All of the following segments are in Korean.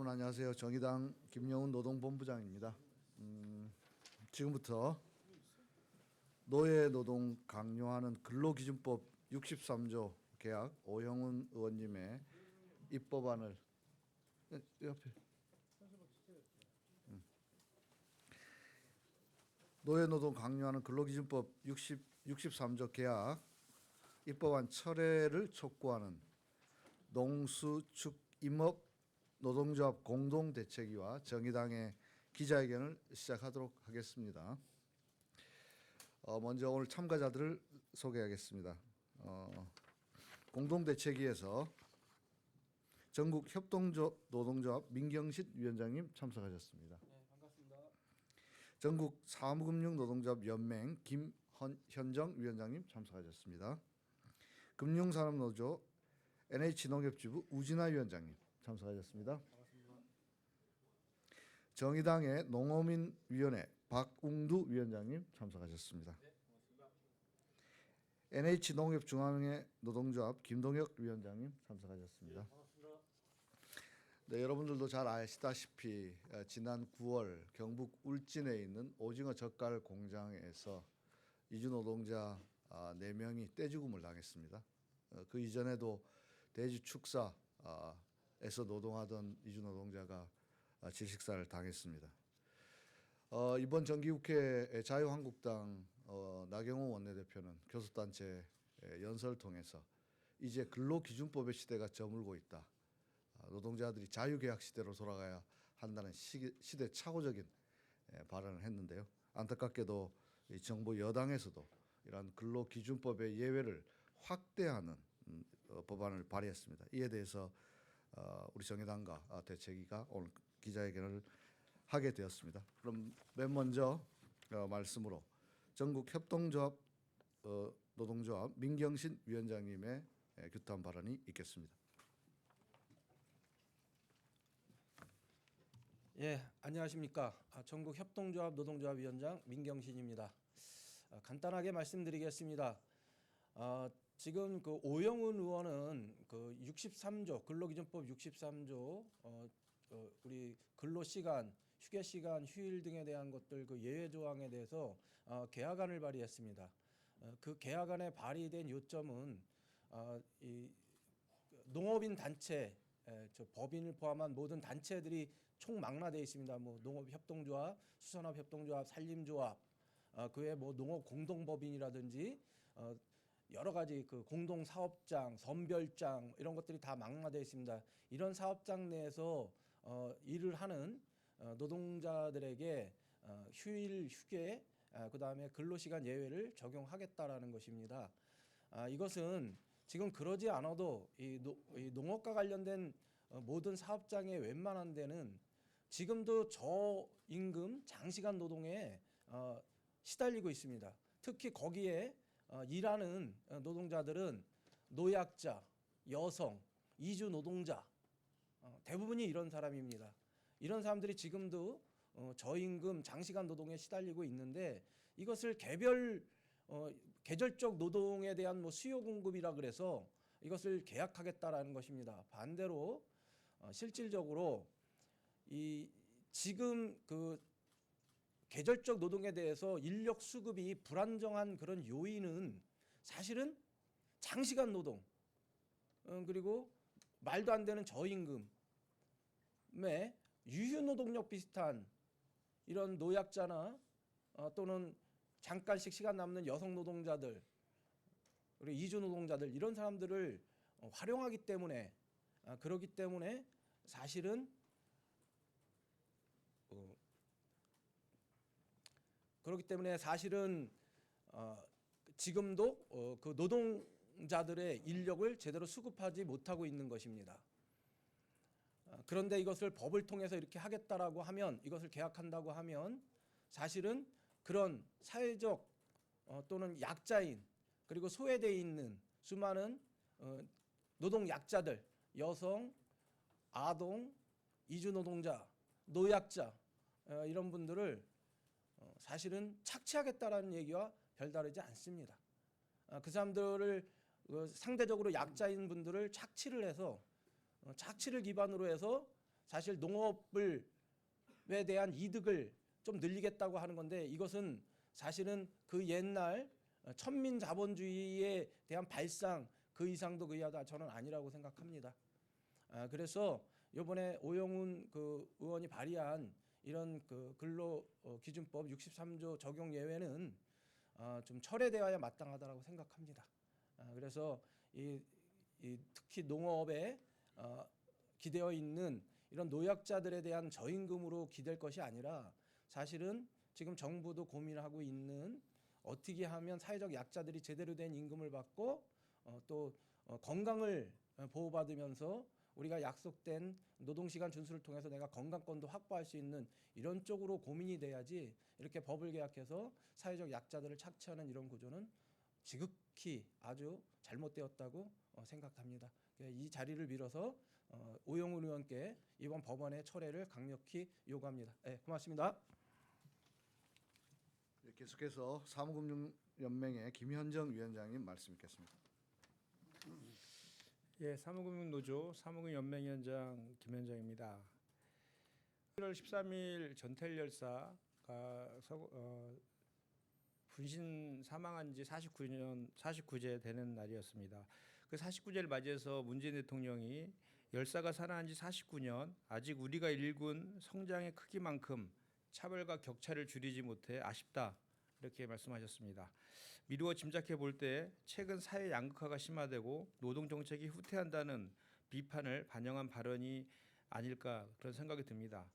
여러분 안녕하세요. 정의당 김영훈 노동본부장입니다. 지금부터 노예노동 강요하는 근로기준법 63조 개약 오영훈 의원님의 입법안을 옆에 노예노동 강요하는 근로기준법 63조 개약 입법안 철회를 촉구하는 농수축임업 노동조합 공동대책위와 정의당의 기자회견을 시작하도록 하겠습니다. 먼저 오늘 참가자들을 소개하겠습니다. 공동대책위에서 전국협동노동조합 민경신 위원장님 참석하셨습니다. 네, 반갑습니다. 전국사무금융노동조합 연맹 김현정 위원장님 참석하셨습니다. 금융산업노조 NH농협지부 우진아 위원장님 참석하셨습니다. 반갑습니다. 정의당의 농어민위원회 박웅두 위원장님 참석하셨습니다. 네, 반갑습니다. NH농협중앙회 노동조합 김동혁 위원장님 참석하셨습니다. 반갑습니다. 네, 여러분들도 잘 아시다시피 지난 9월 경북 울진에 있는 오징어 젓갈 공장에서 이주 노동자 4명이 떼죽음을 당했습니다. 그 이전에도 대지 축사에서 노동하던 이주 노동자가 질식사를 당했습니다. 이번 정기국회 자유한국당 나경원 원내대표는 교섭단체 연설을 통해서 이제 근로기준법의 시대가 저물고 있다. 노동자들이 자유계약 시대로 돌아가야 한다는 시대착오적인 발언을 했는데요. 안타깝게도 이 정부 여당에서도 이러한 근로기준법의 예외를 확대하는 법안을 발의했습니다. 이에 대해서 우리 정의당과 대책위가 오늘 기자회견을 하게 되었습니다. 그럼 맨 먼저 말씀으로 전국협동조합 노동조합 민경신 위원장님의 규탄 발언이 있겠습니다. 예, 안녕하십니까. 전국협동조합 노동조합 위원장 민경신입니다. 간단하게 말씀드리겠습니다. 지금 그 오영훈 의원은 그 63조 근로기준법 63조 우리 근로시간, 휴게시간, 휴일 등에 대한 것들 그 예외 조항에 대해서 개혁안을 발의했습니다. 그 개혁안에 발의된 요점은 이 농업인 단체, 저 법인을 포함한 모든 단체들이 총망라되어 있습니다. 뭐 농업협동조합, 수산업협동조합, 산림조합, 그외 뭐 농업공동법인이라든지 여러 가지 그 공동사업장, 선별장 이런 것들이 다 망라되어 있습니다. 이런 사업장 내에서 일을 하는 노동자들에게 휴일, 휴게, 그다음에 근로시간 예외를 적용하겠다라는 것입니다. 이것은 지금 그러지 않아도 이 농업과 관련된 모든 사업장의 웬만한 데는 지금도 저임금 장시간 노동에 시달리고 있습니다. 특히 거기에 일하는 노동자들은 노약자, 여성, 이주 노동자 대부분이 이런 사람입니다. 이런 사람들이 지금도 저임금 장시간 노동에 시달리고 있는데 이것을 계절적 노동에 대한 뭐 수요 공급이라 그래서 이것을 계약하겠다라는 것입니다. 반대로 실질적으로 이 지금 그 계절적 노동에 대해서 인력 수급이 불안정한 그런 요인은 사실은 장시간 노동 그리고 말도 안 되는 저임금에 유휴노동력 비슷한 이런 노약자나 또는 잠깐씩 시간 남는 여성 노동자들 그리고 이주 노동자들 이런 사람들을 활용하기 때문에 그렇기 때문에 사실은 지금도 그 노동자들의 인력을 제대로 수급하지 못하고 있는 것입니다. 그런데 이것을 법을 통해서 이렇게 하겠다라고 하면 이것을 계약한다고 하면 사실은 그런 사회적 또는 약자인 그리고 소외되어 있는 수많은 노동 약자들, 여성, 아동, 이주 노동자, 노약자 이런 분들을 사실은 착취하겠다라는 얘기와 별다르지 않습니다. 그 사람들을 상대적으로 약자인 분들을 착취를 해서 착취를 기반으로 해서 사실 농업에 대한 이득을 좀 늘리겠다고 하는 건데 이것은 사실은 그 옛날 천민 자본주의에 대한 발상 그 이상도 그 이하도 저는 아니라고 생각합니다. 그래서 이번에 오영훈 그 의원이 발의한 이런 그 근로기준법 63조 적용 예외는 좀 철회되어야 마땅하다고 생각합니다. 그래서 이 특히 농업에 기대어 있는 이런 노약자들에 대한 저임금으로 기댈 것이 아니라 사실은 지금 정부도 고민하고 있는 어떻게 하면 사회적 약자들이 제대로 된 임금을 받고 또 건강을 보호받으면서 우리가 약속된 노동시간 준수를 통해서 내가 건강권도 확보할 수 있는 이런 쪽으로 고민이 돼야지 이렇게 법을 개혁해서 사회적 약자들을 착취하는 이런 구조는 지극히 아주 잘못되었다고 생각합니다. 이 자리를 빌어서 오영훈 의원께 이번 법안의 철회를 강력히 요구합니다. 네, 고맙습니다. 계속해서 사무금융연맹의 김현정 위원장님 말씀 있겠습니다. 예, 사무금융노조 사무금융연맹위원장 김현정입니다. 1월 13일 전태일 열사가 분신 사망한 지 49제 되는 날이었습니다. 그 49제를 맞이해서 문재인 대통령이 열사가 살아난 지 49년 아직 우리가 일군 성장의 크기만큼 차별과 격차를 줄이지 못해 아쉽다 이렇게 말씀하셨습니다. 미루어 짐작해 볼 때 최근 사회 양극화가 심화되고 노동 정책이 후퇴한다는 비판을 반영한 발언이 아닐까 그런 생각이 듭니다.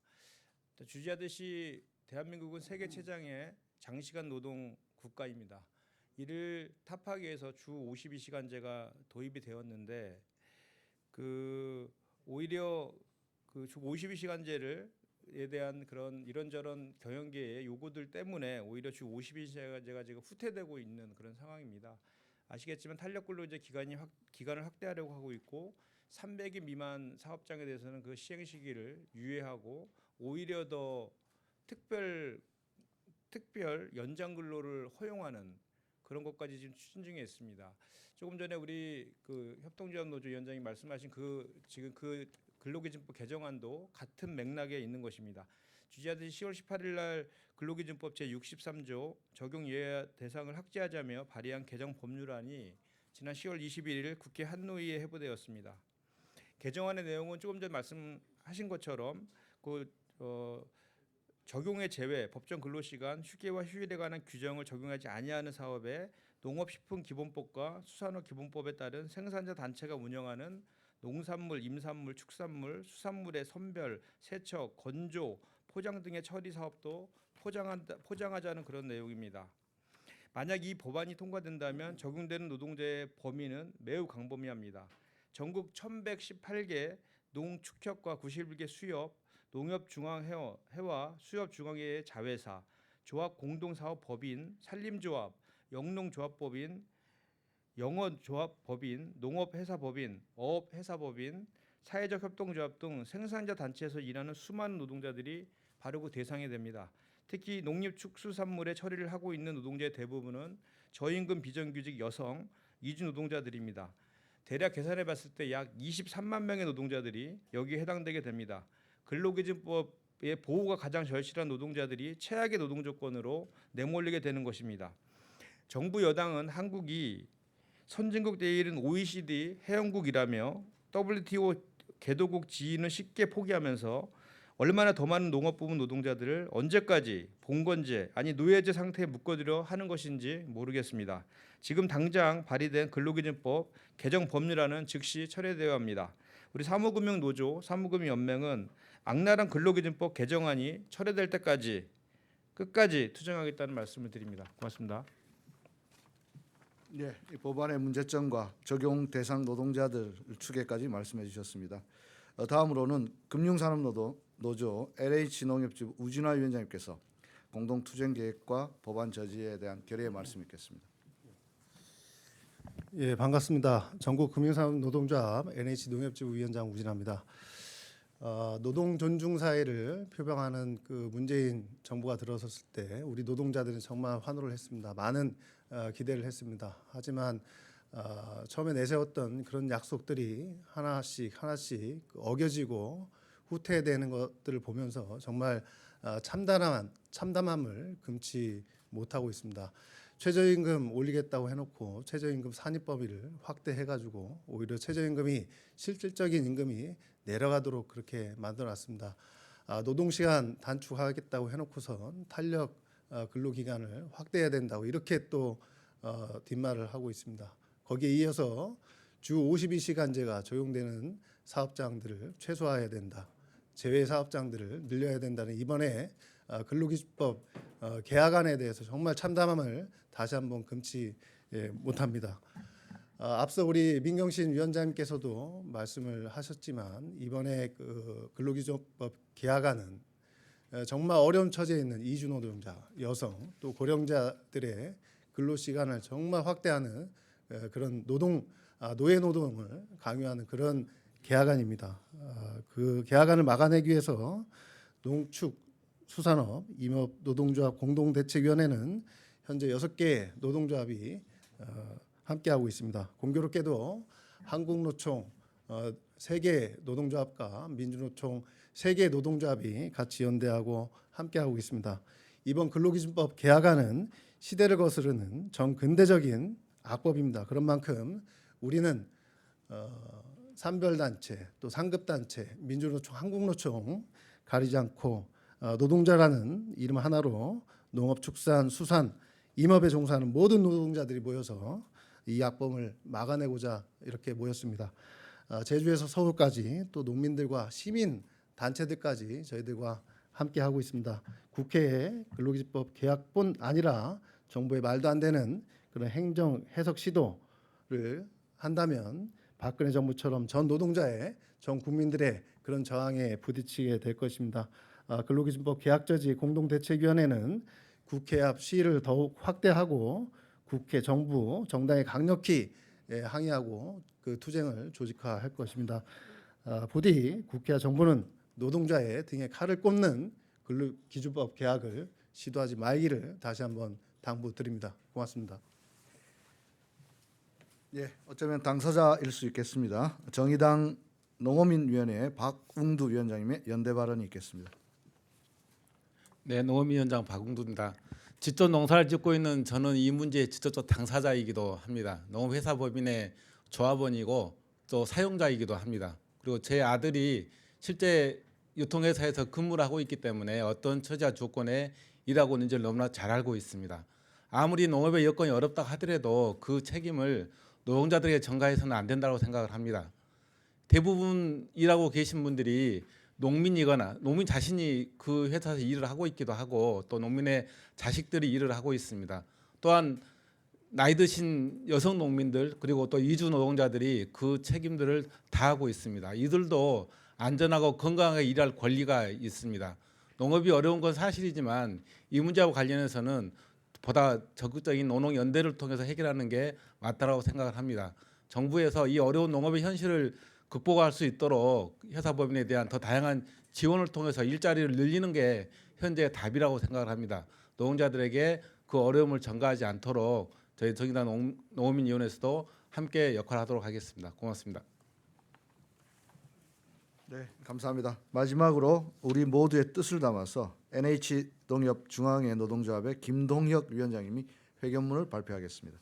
주지하듯이 대한민국은 세계 최장의 장시간 노동 국가입니다. 이를 타파하기 위해서 주 52시간제가 도입이 되었는데 오히려 그 주 52시간제에 대한 그런 이런저런 경영계의 요구들 때문에 오히려 주 52시간제가 지금 후퇴되고 있는 그런 상황입니다. 아시겠지만 탄력근로제 기간을 확대하려고 하고 있고 300인 미만 사업장에 대해서는 그 시행 시기를 유예하고 오히려 더 특별 연장 근로를 허용하는 그런 것까지 지금 추진 중에 있습니다. 조금 전에 우리 그 협동조합노조 위원장이 말씀하신 지금 그 근로기준법 개정안도 같은 맥락에 있는 것입니다. 주지하듯이 10월 18일 날 근로기준법 제63조 적용 예외 대상을 확대하자며 발의한 개정 법률안이 지난 10월 21일 국회 한노위에 회부되었습니다. 개정안의 내용은 조금 전 말씀하신 것처럼 적용의 제외, 법정 근로시간, 휴게와 휴일에 관한 규정을 적용하지 아니하는 사업에 농업식품기본법과 수산업기본법에 따른 생산자 단체가 운영하는 농산물, 임산물, 축산물, 수산물의 선별, 세척, 건조, 포장 등의 처리 사업도 포장하자는 그런 내용입니다. 만약 이 법안이 통과된다면 적용되는 노동자의 범위는 매우 광범위합니다. 전국 1118개 농축협과 91개 수협, 농협중앙회와 수협중앙회의 자회사, 조합공동사업법인, 산림조합, 영농조합법인, 영어조합법인, 농업회사법인, 어업회사법인, 사회적 협동조합 등 생산자 단체에서 일하는 수많은 노동자들이 바로 그 대상이 됩니다. 특히 농립축수산물의 처리를 하고 있는 노동자의 대부분은 저임금 비정규직 여성, 이주 노동자들입니다. 대략 계산해 봤을 때 약 23만 명의 노동자들이 여기에 해당되게 됩니다. 근로기준법의 보호가 가장 절실한 노동자들이 최악의 노동 조건으로 내몰리게 되는 것입니다. 정부 여당은 한국이 선진국 대1은 OECD 회원국이라며 WTO 개도국 지위는 쉽게 포기하면서 얼마나 더 많은 농업 부문 노동자들을 언제까지 봉건제 아니 노예제 상태에 묶어두려 하는 것인지 모르겠습니다. 지금 당장 발의된 근로기준법 개정 법률안은 즉시 철회되어야 합니다. 우리 사무금융노조, 사무금융연맹은 악랄한 근로기준법 개정안이 철회될 때까지 끝까지 투쟁하겠다는 말씀을 드립니다. 고맙습니다. 네, 이 법안의 문제점과 적용 대상 노동자들 추계까지 말씀해 주셨습니다. 다음으로는 금융산업노조 LH농협지부 우진화 위원장님께서 공동투쟁계획과 법안 저지에 대한 결의의 말씀 있겠습니다. 예, 반갑습니다. 전국 금융산업노동조합 NH농협지부 위원장 우진화입니다. 노동 존중 사회를 표방하는 그 문재인 정부가 들어섰을 때 우리 노동자들은 정말 환호를 했습니다. 많은 기대를 했습니다. 하지만 처음에 내세웠던 그런 약속들이 하나씩 어겨지고 후퇴되는 것들을 보면서 정말 참담함을 금치 못하고 있습니다. 최저임금 올리겠다고 해놓고 최저임금 산입범위를 확대해가지고 오히려 최저임금이 실질적인 임금이 내려가도록 그렇게 만들어놨습니다. 노동시간 단축하겠다고 해놓고선 탄력 근로기간을 확대해야 된다고 이렇게 또 뒷말을 하고 있습니다. 거기에 이어서 주 52시간제가 적용되는 사업장들을 최소화해야 된다. 제외 사업장들을 늘려야 된다는 이번에 근로기준법 개혁안에 대해서 정말 참담함을 다시 한번 금치 못합니다. 앞서 우리 민경신 위원장님께서도 말씀을 하셨지만 이번에 그 근로기준법 개혁안은 정말 어려운 처지에 있는 이주 노동자, 여성 또 고령자들의 근로 시간을 정말 확대하는 그런 노예 노동을 강요하는 그런 개혁안입니다. 그 개혁안을 막아내기 위해서 농축수산업 임업노동조합 공동대책위원회는 현재 6개 노동조합이 함께하고 있습니다. 공교롭게도 한국노총 3개 노동조합과 민주노총 3개 노동조합이 같이 연대하고 함께하고 있습니다. 이번 근로기준법 개혁안은 시대를 거스르는 정근대적인 악법입니다. 그런 만큼 우리는 산별단체 또 상급단체 민주노총 한국노총 가리지 않고 노동자라는 이름 하나로 농업, 축산, 수산, 임업에 종사하는 모든 노동자들이 모여서 이 악법을 막아내고자 이렇게 모였습니다. 제주에서 서울까지 또 농민들과 시민 단체들까지 저희들과 함께 하고 있습니다. 국회에 근로기준법 개혁뿐 아니라 정부의 말도 안 되는 그런 행정 해석 시도를 한다면 박근혜 정부처럼 전 노동자의 전 국민들의 그런 저항에 부딪히게 될 것입니다. 근로기준법 개혁저지 공동대책위원회는 국회 앞 시위를 더욱 확대하고 국회, 정부, 정당에 강력히 항의하고 그 투쟁을 조직화할 것입니다. 부디 국회와 정부는 노동자의 등에 칼을 꽂는 근로기준법 개혁을 시도하지 말기를 다시 한번 당부드립니다. 고맙습니다. 예, 어쩌면 당사자일 수 있겠습니다. 정의당 농어민위원회 박웅두 위원장님의 연대 발언이 있겠습니다. 네, 농어민위원장 박웅두입니다. 직접 농사를 짓고 있는 저는 이 문제의 직접적 당사자이기도 합니다. 농업회사법인의 조합원이고 또 사용자이기도 합니다. 그리고 제 아들이 실제 유통회사에서 근무를 하고 있기 때문에 어떤 처지와 조건에 일하고 있는지를 너무나 잘 알고 있습니다. 아무리 농업의 여건이 어렵다 하더라도 그 책임을 노동자들에게 전가해서는 안 된다고 생각을 합니다. 대부분 일하고 계신 분들이 농민이거나 농민 자신이 그 회사에서 일을 하고 있기도 하고 또 농민의 자식들이 일을 하고 있습니다. 또한 나이 드신 여성 농민들 그리고 또 이주 노동자들이 그 책임들을 다하고 있습니다. 이들도 안전하고 건강하게 일할 권리가 있습니다. 농업이 어려운 건 사실이지만 이 문제와 관련해서는 보다 적극적인 노동연대를 통해서 해결하는 게 맞다라고 생각을 합니다. 정부에서 이 어려운 농업의 현실을 극복할 수 있도록 회사법인에 대한 더 다양한 지원을 통해서 일자리를 늘리는 게 현재의 답이라고 생각을 합니다. 노동자들에게 그 어려움을 전가하지 않도록 저희 정의당 농어민위원회에서도 함께 역할하도록 하겠습니다. 고맙습니다. 네, 감사합니다. 마지막으로 우리 모두의 뜻을 담아서 NH농협중앙회 노동조합의 김동혁 위원장님이 회견문을 발표하겠습니다.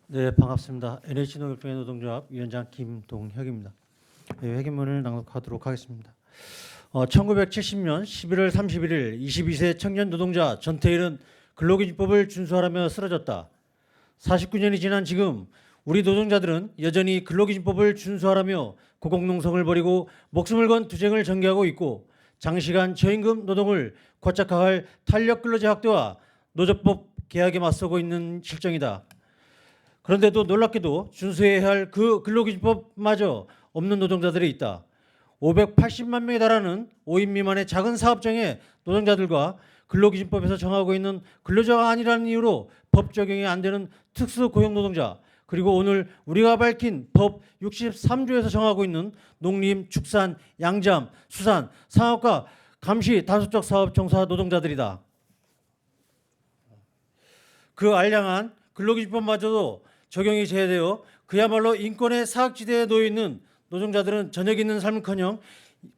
네, 반갑습니다. NH농협중앙회 노동조합 위원장 김동혁입니다. 네, 회견문을 낭독하도록 하겠습니다. 1970년 11월 31일 22세 청년 노동자 전태일은 근로기준법을 준수하라며 쓰러졌다. 49년이 지난 지금 우리 노동자들은 여전히 근로기준법을 준수하라며 고공농성을 벌이고 목숨을 건 투쟁을 전개하고 있고 장시간 저임금 노동을 고착화할 탄력근로제 확대와 노조법 개혁에 맞서고 있는 실정이다. 그런데도 놀랍게도 준수해야 할 그 근로기준법마저 없는 노동자들이 있다. 580만 명에 달하는 5인 미만의 작은 사업장의 노동자들과 근로기준법에서 정하고 있는 근로자가 아니라는 이유로 법 적용이 안 되는 특수고용노동자, 그리고 오늘 우리가 밝힌 법 63조에서 정하고 있는 농림, 축산, 양잠, 수산, 상업과 감시, 단속적 사업 종사 노동자들이다. 그 알량한 근로기준법마저도 적용이 제외되어 그야말로 인권의 사각지대에 놓여 있는 노동자들은 저녁 있는 삶은커녕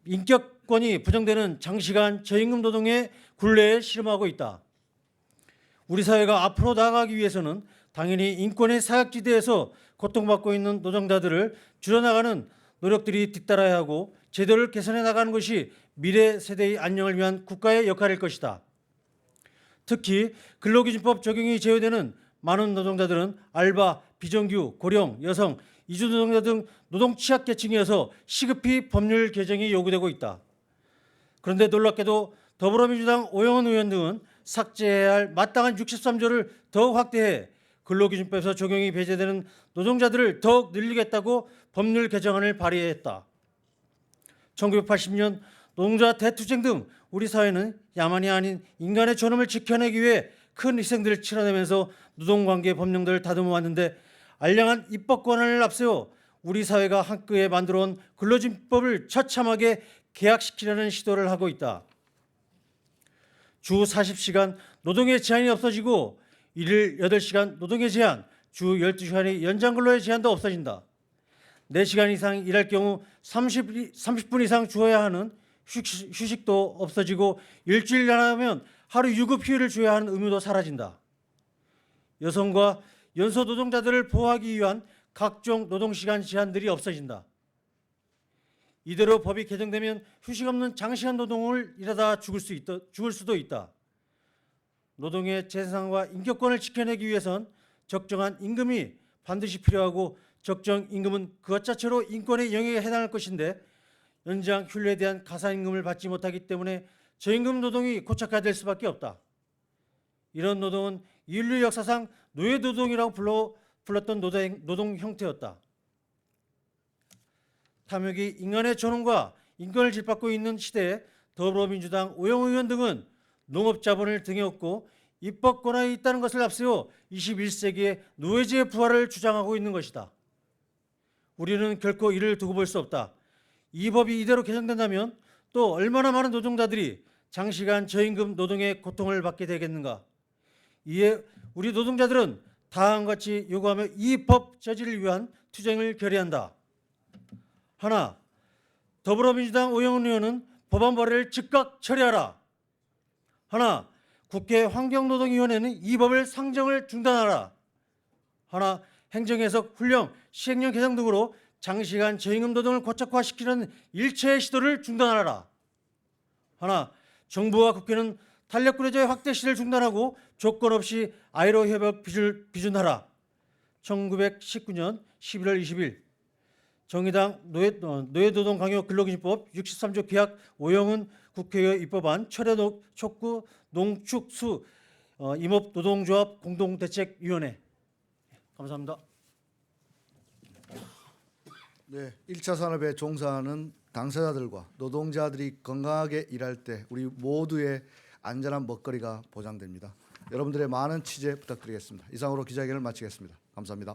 인격권이 부정되는 장시간 저임금 노동의 굴레에 실험하고 있다. 우리 사회가 앞으로 나아가기 위해서는 당연히 인권의 사각지대에서 고통받고 있는 노동자들을 줄여나가는 노력들이 뒤따라야 하고 제도를 개선해 나가는 것이 미래 세대의 안녕을 위한 국가의 역할일 것이다. 특히 근로기준법 적용이 제외되는 많은 노동자들은 알바, 비정규, 고령, 여성, 이주 노동자 등 노동 취약계층이어서 시급히 법률 개정이 요구되고 있다. 그런데 놀랍게도 더불어민주당 오영훈 의원 등은 삭제해야 할 마땅한 63조를 더욱 확대해 근로기준법에서 적용이 배제되는 노동자들을 더욱 늘리겠다고 법률 개정안을 발의했다. 1980년 노동자 대투쟁 등 우리 사회는 야만이 아닌 인간의 존엄을 지켜내기 위해 큰 희생들을 치러내면서 노동관계 법령들을 다듬어 왔는데 알량한 입법권을 앞세워 우리 사회가 한끄에 만들어온 근로기준법을 처참하게 개혁시키려는 시도를 하고 있다. 주 40시간 노동의 제한이 없어지고 일일 8시간 노동의 제한, 주 12시간의 연장 근로의 제한도 없어진다. 4시간 이상 일할 경우 30분 이상 주어야 하는 휴식도 없어지고 일주일 나가면 하루 유급 휴일을 줘야 하는 의무도 사라진다. 여성과 연소 노동자들을 보호하기 위한 각종 노동시간 제한들이 없어진다. 이대로 법이 개정되면 휴식 없는 장시간 노동을 일하다 죽을 수도 있다. 노동의 재산과 인격권을 지켜내기 위해선 적정한 임금이 반드시 필요하고 적정 임금은 그것 자체로 인권의 영역에 해당할 것인데 연장 휴일에 대한 가사임금을 받지 못하기 때문에 저임금 노동이 고착화될 수밖에 없다. 이런 노동은 인류 역사상 노예노동이라고 불렀던 노동 형태였다. 탐욕이 인간의 존엄과 인권을 짓밟고 있는 시대에 더불어민주당 오영훈 의원 등은 농업자본을 등에 업고 입법 권한이 있다는 것을 앞세워 21세기의 노예제의 부활을 주장하고 있는 것이다. 우리는 결코 이를 두고 볼 수 없다. 이 법이 이대로 개정된다면 또 얼마나 많은 노동자들이 장시간 저임금 노동의 고통을 받게 되겠는가. 이에 우리 노동자들은 다음과 같이 요구하며 이 법 저지를 위한 투쟁을 결의한다. 하나, 더불어민주당 오영훈 의원은 법안 발의를 즉각 처리하라. 하나, 국회 환경노동위원회는 이 법을 상정을 중단하라. 하나, 행정해석, 훈령, 시행령 개정 등으로 장시간 저임금 노동을 고착화시키는 일체의 시도를 중단하라. 하나, 정부와 국회는 탄력근로자의 확대 시를 중단하고 조건 없이 아이로 협약 비준하라. 1919년 11월 20일 정의당 노예노동 강요 근로기준법 63조 개혁 오영훈 국회의 입법안 철회 촉구 농축수 임업노동조합 공동대책위원회. 감사합니다. 네, 1차 산업에 종사하는 당사자들과 노동자들이 건강하게 일할 때 우리 모두의 안전한 먹거리가 보장됩니다. 여러분들의 많은 취재 부탁드리겠습니다. 이상으로 기자회견을 마치겠습니다. 감사합니다.